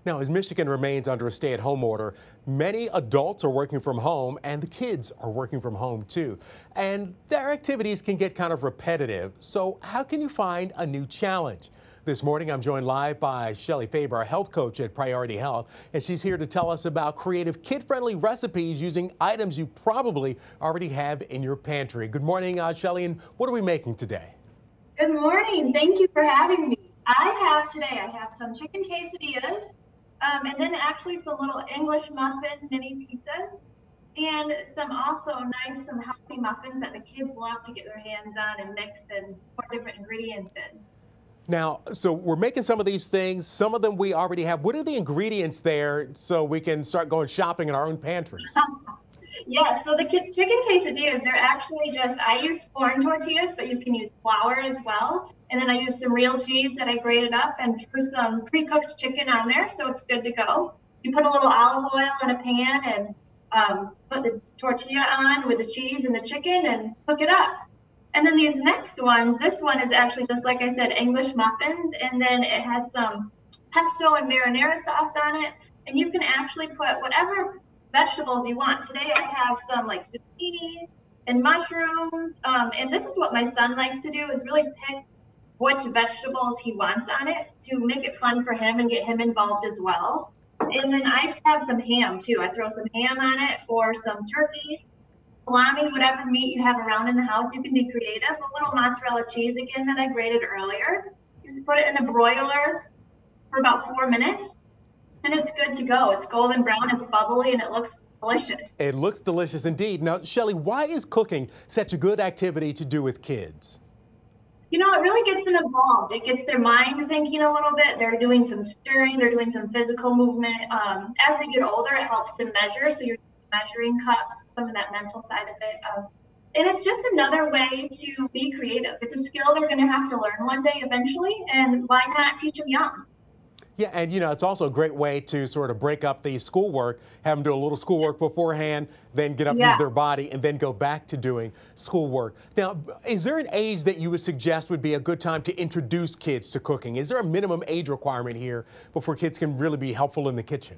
Now, as Michigan remains under a stay-at-home order, many adults are working from home and the kids are working from home too. And their activities can get kind of repetitive. So how can you find a new challenge? This morning, I'm joined live by Shelly Faber, a health coach at Priority Health, and she's here to tell us about creative kid-friendly recipes using items you probably already have in your pantry. Good morning, Shelly, and what are we making today? Good morning. Thank you for having me. I have some chicken quesadillas, and then actually some little English muffin mini pizzas, and some healthy muffins that the kids love to get their hands on and mix and put different ingredients in. Now, so we're making some of these things. Some of them we already have. What are the ingredients there so we can start going shopping in our own pantries? Yeah, so the chicken quesadillas, they're actually I use corn tortillas, but you can use flour as well. And then I use some real cheese that I grated up and threw some pre-cooked chicken on there, so it's good to go. You put a little olive oil in a pan and put the tortilla on with the cheese and the chicken and cook it up. And then these next ones, this one is actually just like I said, English muffins, and then it has some pesto and marinara sauce on it. And you can actually put whatever vegetables you want. Today I have some like zucchini and mushrooms. And this is what my son likes to do, is really pick which vegetables he wants on it to make it fun for him and get him involved as well. And then I have some ham too. I throw some ham on it or some turkey, salami, whatever meat you have around in the house. You can be creative. A little mozzarella cheese again that I grated earlier. Just put it in the broiler for about 4 minutes and it's good to go. It's golden brown, it's bubbly, and it looks delicious. It looks delicious indeed. Now, Shelly, why is cooking such a good activity to do with kids? You know, it really gets them involved. It gets their mind thinking a little bit. They're doing some stirring, they're doing some physical movement. As they get older, it helps them measure. So you're measuring cups, some of that mental side of it. And it's just another way to be creative. It's a skill they're going to have to learn one day eventually, and why not teach them young? Yeah, and it's also a great way to sort of break up the schoolwork, have them do a little schoolwork beforehand, then get up, use their body, and then go back to doing schoolwork. Now, is there an age that you would suggest would be a good time to introduce kids to cooking? Is there a minimum age requirement here before kids can really be helpful in the kitchen?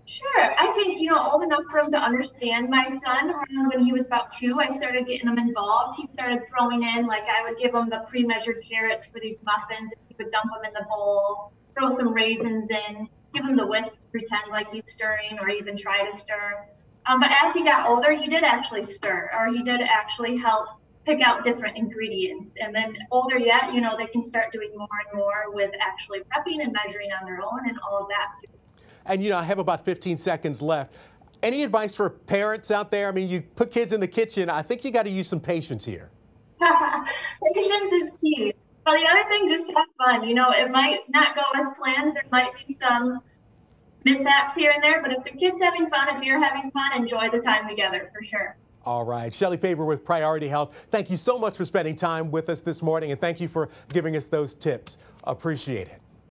Sure. I think, old enough for him to understand. My son, around when he was about 2, I started getting him involved. He started throwing in, like I would give him the pre-measured carrots for these muffins. He would dump them in the bowl, throw some raisins in, give him the whisk to pretend like he's stirring or even try to stir. But as he got older, he did actually stir, or he did actually help pick out different ingredients. And then older yet, they can start doing more and more with actually prepping and measuring on their own and all of that too. And I have about 15 seconds left. Any advice for parents out there? I mean, you put kids in the kitchen. I think you got to use some patience here. Patience is key. Well, the other thing, just have fun. It might not go as planned. There might be some mishaps here and there, but if the kid's having fun, if you're having fun, enjoy the time together for sure. All right. Shelly Faber with Priority Health. Thank you so much for spending time with us this morning, and thank you for giving us those tips. Appreciate it.